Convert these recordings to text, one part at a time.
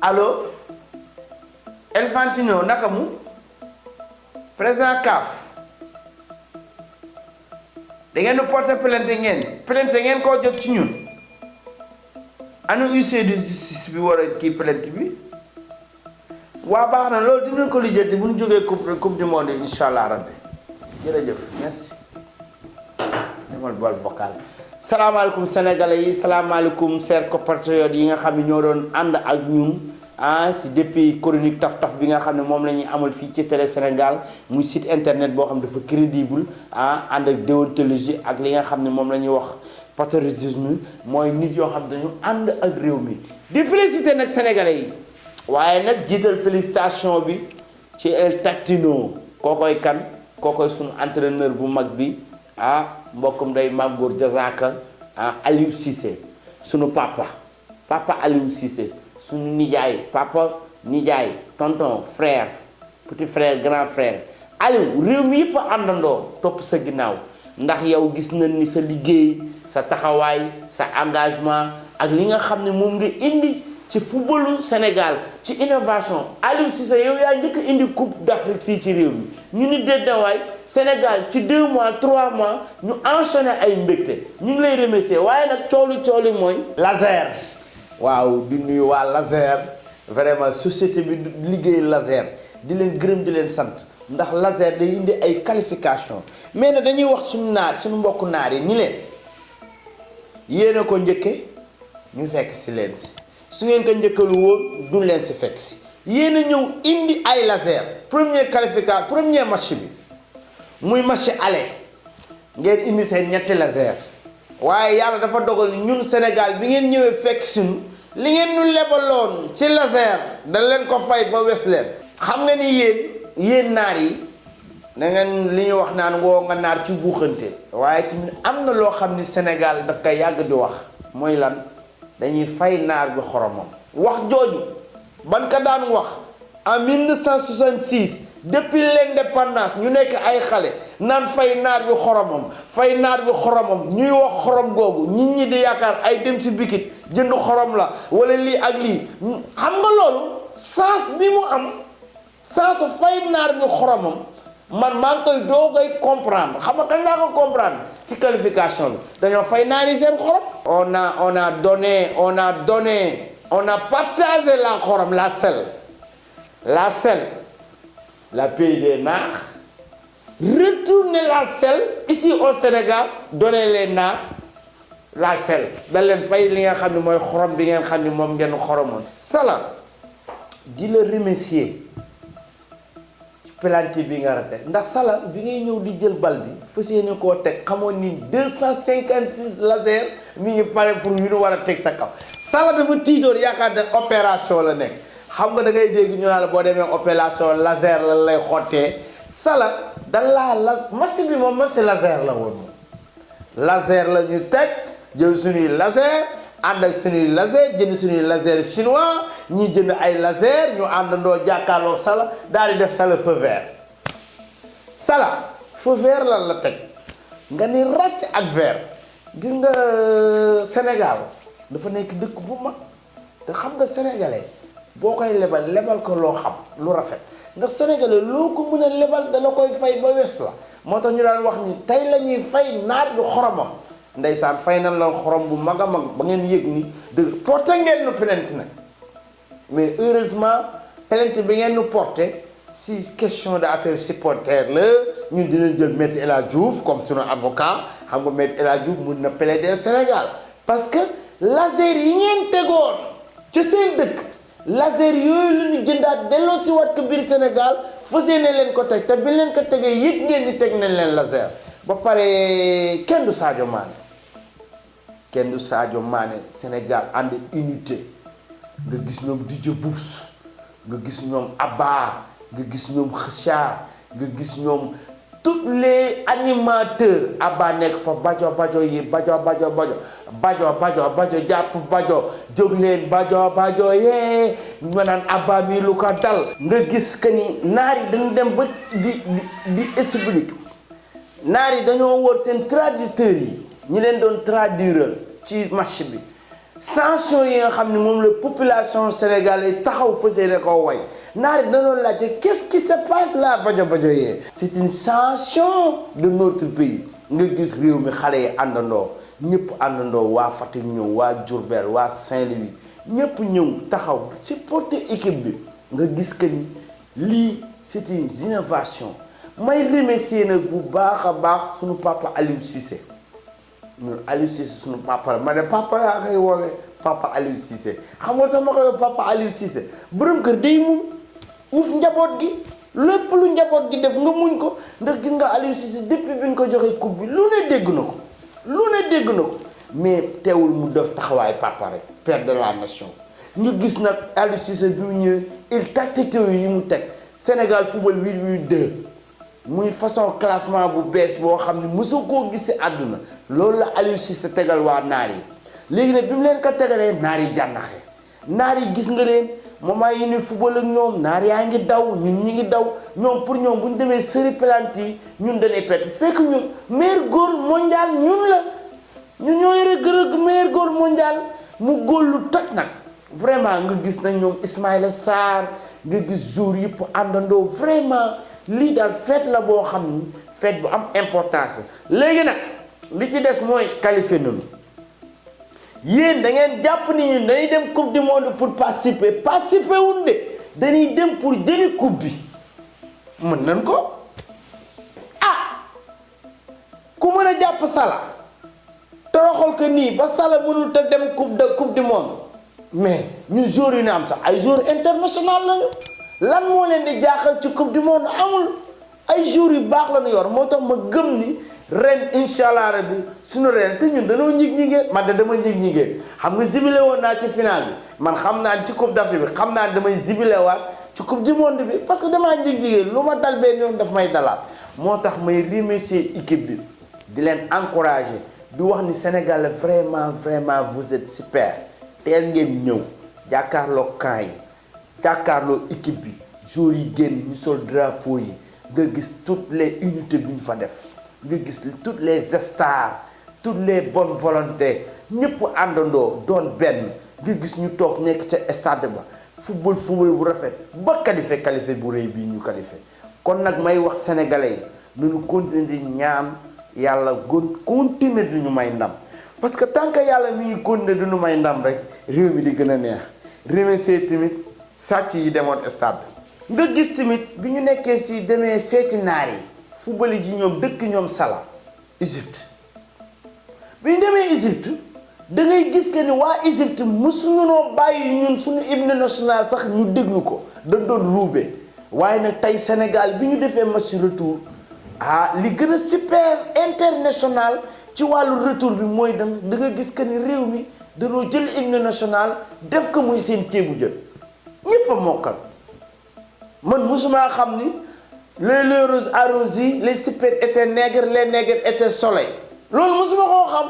allo Infantino naka mu président CAF da ngeen di porter plainte ngeen koo jot ci ñun ana huissier de justice bi war a kii plainte bi waa baax na loolu dinañ ko lijjanti bu ñu jógee coupe du monde incha allah rabbi jërëjëf merci. demal bal vocal. salaamaaleykum sénégalais yi salaamaaleykum chers compatriotes yi nga xam ne ñoo doon ànd ak ñun si depuis chronique taf-taf bi nga xam ne moom la ñuy amal fii ci Télé Sénégal muy site internet boo xam ne dafa crédible ànd ak déontologie ak li nga xam ne moom la ñuy wax patriotisme mooy nit yoo xam ne dañu ànd ak réew mi di féliciter nag sénégalais yi waaye nag jiital félicitation bi ci El Tactino kookoy kan kookoy suñu entraîneur bu mag bi mbokkum day Mame Gor Diazaka Aliou Cissé sunu papa Aliou Cissé sunu nijaay nijaay tonton frère petit frère grand frère Aliou réew mi yëpp a àndandoo topp sa ginnaaw ndax yow gis nañ ni sa liggéey sa taxawaay sa engagement ak li nga xam ne moom nga indi ci footballu Sénégal ci innovation Aliou Cissé yow yaa njëkk indi coupe d'Afrique fii ci réew mi ñu ni déddawaay Sénégal ci 2 mois 3 mois ñu enchaîné ay mbégte ñu ngi lay remercier waaye nag cooli mooy laser waaw di nuyu waa laser vraiment société bi liggéey laser di leen gërëm di leen sant ndax laser day indi ay qualification mais nag dañuy wax suñu mbokku naar yi ñi leen yéen a ko njëkke ñu fekk si leen si su ngeen ko njëkkalu woon duñ leen si fekk si yéen a ñëw indi ay laser premier match bi muy match aller ngeen indi seen ñetti laser waaye yàlla dafa dogal ni ñun Sénégal bi ngeen ñëwee fekk suñu li ngeen ñu lebaloon ci laser dañ leen ko fay ba wes leen xam nga ni yéen naar yi da ngeen li ñuy wax naan woo nga naar ci buuxante waaye tamit am na loo xam ni Sénégal daf koy yàgg di wax mooy lan dañuy fay naar bi xoromam wax jooju ban ka daan wax en 1966 depuis l'indépendance ñu nekk ay xale naan fay naar bi xoromam ñuy wax xorom googu nit ñi di yaakaar ay dem si bikit jënd xorom la wala lii ak lii xam nga loolu sens bi mu am sensu fay naar bi xoromam man maa ngi koy doogay comprendre xam nga kañ laa ko comprendre ci qualification bi dañoo fay naar yi seen xorom on a donné on a partagé la xorom la sel la pays des Nards, retourner la sel ici au Sénégal, donner les Nards la sel. da leen fay li nga xam ne mooy xorom bi ngeen xam ne moom ngeen xoromoon. Salah di la remercier ci penalty bi nga raté ndax Salah bi ngay ñëw di jël bal bi fas yéene koo teg xamoon ni 256 laser mi ngi pare pour yu ñu war a teg sa kaw Salah dafa tiitoon yaakaar ne opération la nekk. xam nga da ngay dégg ñu naan la boo demee opération laser la lay xottee Salah match bi moom match laser la woon moom laser la ñu teg jël suñuy laser ànd ak suñuy laser jënd suñuy laser chinois ñi jënd ay laser ñu àndandoo jàkkaarloo Salah daal di def Salah feu vert lan la teg nga ni ràcc ak vert gis nga Sénégal dafa nekk dëkk bu mag te xam nga sénégalais boo koy lebal ko loo xam lu rafet ndax sénégalais loo ko mën a lebal dana koy fay ba wes la moo tax ñu daan wax ni tey la ñuy fay naar bi xoromam ndeysaan fay nañ la xorom bu mag a mag ba ngeen yëg ni dëgg porté ngeen nu plainte nag mais heureusement plainte bi ngeen nu porté si question d'affaire supporter la ñun dinañ jël maître El Hadji Diouf comme sunu avocat xam nga maître El Hadji Diouf mun na plaider Sénégal parce que laser yi ngeen tegoon ci seen dëkk laser yooyu la ñu jëndaat delloo si wat ko biir Sénégal fas yéene leen ko teg te bi leen ko tegee yëg ngeen ni teg nañ leen laser ba pare kenn du Sadio Mané Sénégal ànd unité nga gis ñoom DJ Boubs nga gis ñoom Abba nga gis ñoom Kheucha nga gis ñoom tous les animateurs Abba nekk fa bajo yi bajo jàpp bajo jóg leen bajo yee ma naan Abba mi lu ko dal nga gis que ni naar yi dañu dem ba di explique naar yi dañoo wër seen traducteurs yi ñi leen doon traduire ci match bi sanction yi nga xam ne moom la population sénégalaise taxaw fas yéene koo way naar yi dañoo laajte qu'est-ce qui se passe là bajo bajo yee c'est une sanction de notre pays nga gis réew mi xale yi àndandoo ñëpp àndandoo waa Fatick ñëw waa Diourbel waa Saint-Louis ñëpp ñëw taxaw supporter équipe bi nga gis que ni lii c'est une innovation may remercier nag bu baax a baax suñu papa Aliou Cissé ñun Aliou Cissé suñu papa la ma ne papa laa koy woowee papa Aliou Cissé xam nga tax ma koy woowee papa Aliou Cissé borom kër day muñ uuf njaboot gi lépp lu njaboot gi def nga muñ ko ndax gis nga Aliou Cissé depuis bi ñu ko joxee coupe bi lu ne dégg na ko lu ne dégg na ko mais teewul mu def taxawaay papa rek père de la nation ñu gis nag Aliou Cissé bi mu ñëwee il tactique yi mu teg Sénégal football 8-8-2 muy façon classement bu bees boo xam ne mosoo koo gis ci àdduna loolu la Aliou Cissé tegal waa naar yi léegi nag bi mu leen ko tegalee naar yi jànnaxee naar yi gis nga leen moment yi ni football ak ñoom naar yaa ngi daw ñun ñi ngi daw ñoom pour ñoom bu ñu demee série penalty yi ñun dañuy perte fekk ñun meilleur góol mondial ñun la ñun ñoo yore gërëm meilleur góol mondial mu góol lu toj nag vraiment nga gis nañ ñoom Ismaïla Sarr nga gis jour yëpp àndandoo vraiment lii daal fête la boo xam ni fête bu am importance la léegi nag li ci des mooy qualifié nañu yéen da ngeen jàpp ni ñun dañuy dem coupe du monde pour participer wuñ de dañuy dem pour jëli coupe bi mën nañ ko ah ku mën a jàpp Salah toroxal ko nii ba Salah mënul te dem coupe du monde mais ñun joueurs yu ne am sax ay joueurs international lañu lan moo leen di jaaxal ci coupe du monde amul ay joueurs yu baax la ñu yor moo tax ma gëm ni ren incha allah rabbi suñu ren te ñun dañoo ñig-ñigéen man de dama ñig-ñigéen xam nga zibilé woon naa ci final bi man xam naa ci coupe d'Afrique bi xam naa damay zibilé waat ci coupe du monde bi parce que damaa ñig-ñigéen lu ma dal benn yoon daf may dalaat moo tax may remercier équipe bi di leen encourager di wax ni Sénégal vraiment vous êtes super teel ngeen ñëw jàkkaarloo camp yi jàkkaarloo équipe bi jour yi génn ñu sol drapeau yi nga gis toutes les unités bi ñu fa def nga gis toutes les stars toutes les bonnes volontés ñëpp àndandoo doon benn nga gis ñu toog nekk ca stade ba football bu rafet ba qualifié bu rëy bii ñu qualifié kon nag may wax sénégalais yi nañu continuer di ñaan yàlla continuer di ñu may ndam parce que tant que yàlla mi ngi continuer di ñu may ndam rek réew mi di gën a neex remercier tamit sàcc yi demoon stade nga gis tamit bi ñu nekkee si demee feeti naar yi football yi ji ñoom dëkk ñoom Salah Égypte bi ñu demee Égypte da ngay gis que ni waa Égypte mosuñu noo bàyyi ñun suñu hymne national sax ñu déglu ko dañ doon ruube waaye nag tey Sénégal bi ñu defee match retour li gën a super international ci wàllu retour bi mooy da nga gis que ni réew mi dañoo jël hymne national def ko muy seen ceebu jën ñépp a mokkal man mosuma xam ni les roses arrosées les super étaient nègres les nègres étaient soleil loolu mosuma koo xam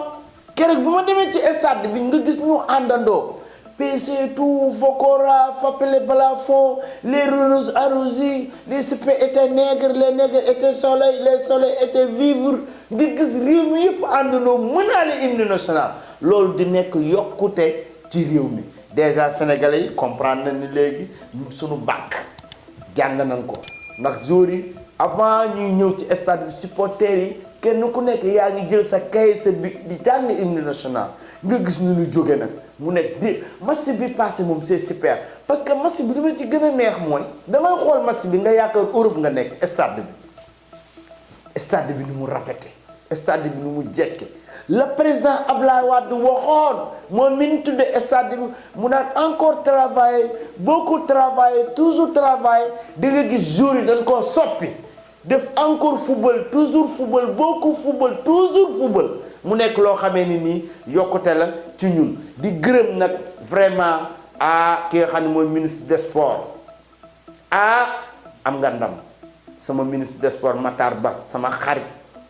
keroog bu ma demee ci stade bi nga gis ñu àndandoo PC tout Fokora Fapele Balafon les roses arrosées les super étaient nègres les nègres étaient soleil les soleils étaient vivres nga gis réew mi yëpp àndandoo mënaale hymne national loolu di nekk yokkute ci réew mi déjà sénégalais yi comprendre nañ ni léegi suñu bàkk jàng nañ ko ndax joueurs yi avant ñuy ñëw ci stade bi supporters yi kenn ku nekk yaa ngi jël sa kay sa bic di jàng hymne national nga gis ñu ñu jóge nag mu nekk di match bi passé moom c'est super parce que match bi li ma ci gën a neex mooy dangay xool match bi nga yaakaar Europe nga nekk stade bi ni mu rafete stade bi ni mu jekke le président Abdoulaye Wade waxoon moom mi ñu tuddee stade bi mu naan encore travailler beaucoup travailler toujours travailler di nga gis jour yi dañ koo soppi def encore football toujours football beaucoup football toujours football mu nekk loo xamee ni nii yokkute la ci ñun di gërëm nag vraiment ki nga xam ne mooy ministre des sports am nga ndam sama ministre des sports Matar Ba sama xarit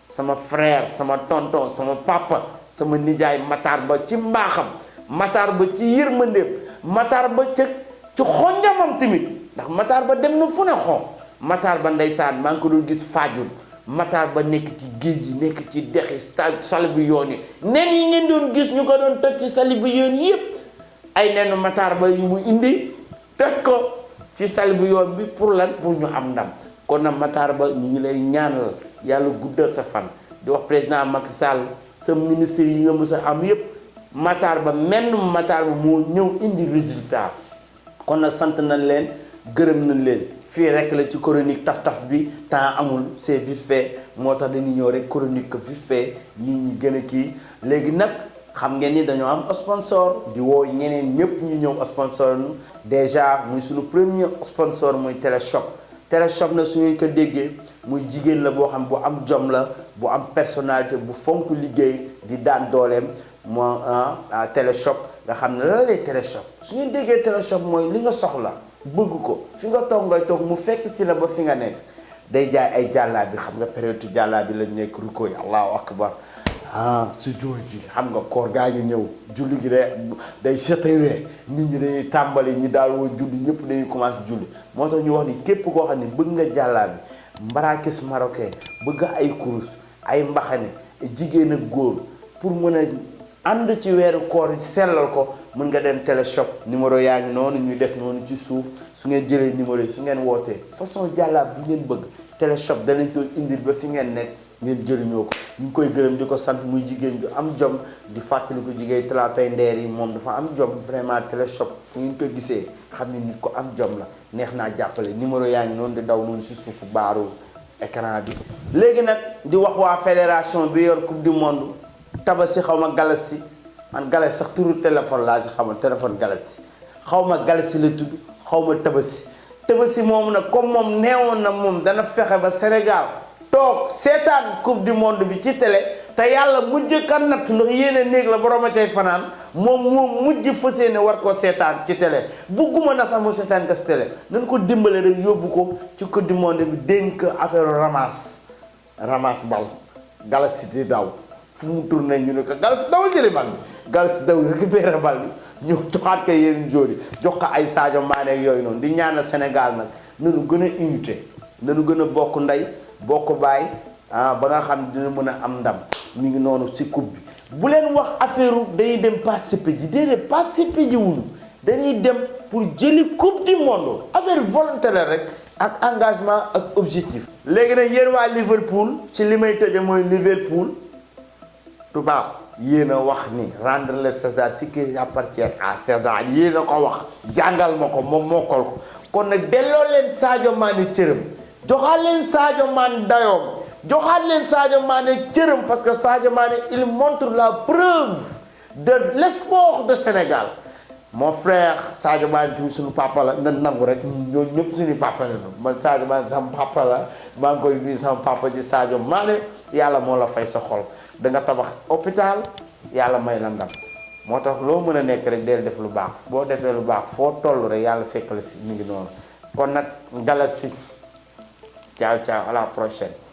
sama frère sama tonton sama papa sama nijaay Matar Ba ci mbaaxam Matar Ba ci yërmandeem Matar Ba ci xonjamam tamit ndax Matar Ba dem na fu ne xon Matar Ba ndeysaan maa ngi ko doon gis Fadiouth Matar Ba nekk ci géej yi nekk ci dexi sali bu yoon yi nen yi ngeen doon gis ñu ko doon toj ci sali bu yoon yépp ay nenu Matar Ba yu mu indi toj ko ci sali bu yoon bi pour lan pour ñu am ndam kon nag Matar Ba ñu ngi lay ñaanal yàlla guddal sa fan di wax président Macky Sall sa ministre yi nga mës a am yépp Matar Ba menn Matar Ba moo ñëw indi résultat kon nag sant nañ leen gërëm nañ leen fii rek la ci chronique taf-taf bi temps amul c'est vite fait moo tax dañuy ñëw rek chronique vite fait nit ñi gën a kii léegi nag xam ngeen ni dañoo am sponsor di woo ñeneen ñëpp ñu ñëw sponsor nu déjà muy suñu premier sponsor muy Téléshop na su ngeen ko déggee muy jigéen la boo xam bu am jom la bu am personnalité bu fonk liggéey di daan dooleem moo Téléshop nga xam ne la lay Téléshop su ngeen déggee Téléshop mooy li nga soxla bëgg ko fi nga toog ngay toog mu fekk si la ba fi nga nekk day jaay ay jàllaa bi xam nga période jàllaa bi lañ nekk ruko yi allahu akbar su joor ji xam nga koor gaa ngi ñëw julli gi day setawee nit ñi dañuy tàmbali ñi daal woon julli ñëpp dañuy commencé julli moo tax ñu wax ni képp koo xam ne bëgg nga jàllaa bi mbarakis marocain bëgg ay kurus ay mbaxane jigéen ak góor pour mën a ànd ci weeru koor yi sellal ko mën nga dem Téléshop numéro yaa ngi noonu ñuy def noonu ci suuf su ngeen jëlee numéro yi su ngeen wootee façon jàllaab bu ngeen bëgg Téléshop danañ koy indil ba fi ngeen nekk ngeen jëriñoo ko ñu ngi koy gërëm di ko sant muy jigéen ju am jom di fàttali ko jigéen talaatay ndeer yi moom dafa am jom vraiment Téléshop fu ngeen ko gisee xam ne nit ko am jom la neex naa jàppale numéro yaa ngi noonu di daw noonu si suufu baaru écran bi léegi nag di wax waa fédération bi yor coupe du monde Tabaski xaw ma Galassi man Galassi sax turu téléphone laa si xamal téléphone Galassi xaw ma Galassi la tudd xaw ma Tabaski moom nag comme moom neewoon na moom dana fexe ba Sénégal toog seetaan coupe du monde bi ci télé te yàlla mujj kan natt ndax yéene néeg la borom a cay fanaan moom mujj fas yéene war koo seetaan ci télé bugguma na sax mu seetaan gas télé nañ ko dimbale rek yóbbu ko ci coupe du monde bi dénk affaire ramasse bal Galassi di daw fu mu tourné ñu ne ko Galassi dawal jëli bal bi Galassi daw récupéré bal bi ñu joxaat ko yeneen joueurs yi jox ko ay Sadio Mané ak yooyu noonu di ñaanal Sénégal nag nanu gën a unité nanu gën a bokk ndey bokk baay ba nga xam dina mën a am ndam mi ngi noonu si coupe bi bu leen wax affaire dañuy dem participer ji déedéet participer ji wuñu dañuy dem pour jëli coupe du monde affaire volontaire rek ak engagement ak objectif. léegi nag yéen waa Liverpool ci li may tëje mooy Liverpool tubaab yéen a wax ni rendre le César ce qui appartient à César yéen a ko wax jàngal ma ko moom mokkal ko kon nag delloo leen Sadio Mané cëram joxaat leen Sadio Mané dayoom joxaat leen Sadio Mané cëram parce que Sadio Mané il montre la preuve de l'espoir de Sénégal mon frère Sadio Mané tamit suñu papa la na nangu rek ñooñu ñëpp suñu papa la man Sadio Mané sama papa la maa ngi koy nuyu sama papa ji Sadio Mané yàlla moo la fay sa xol da nga tabax hôpital yàlla may la ndam moo tax loo mën a nekk rek deel def lu baax boo defee lu baax foo toll rek yàlla fekk la si mi ngi noonu kon nag Galassi ciao ciao à la prochaine.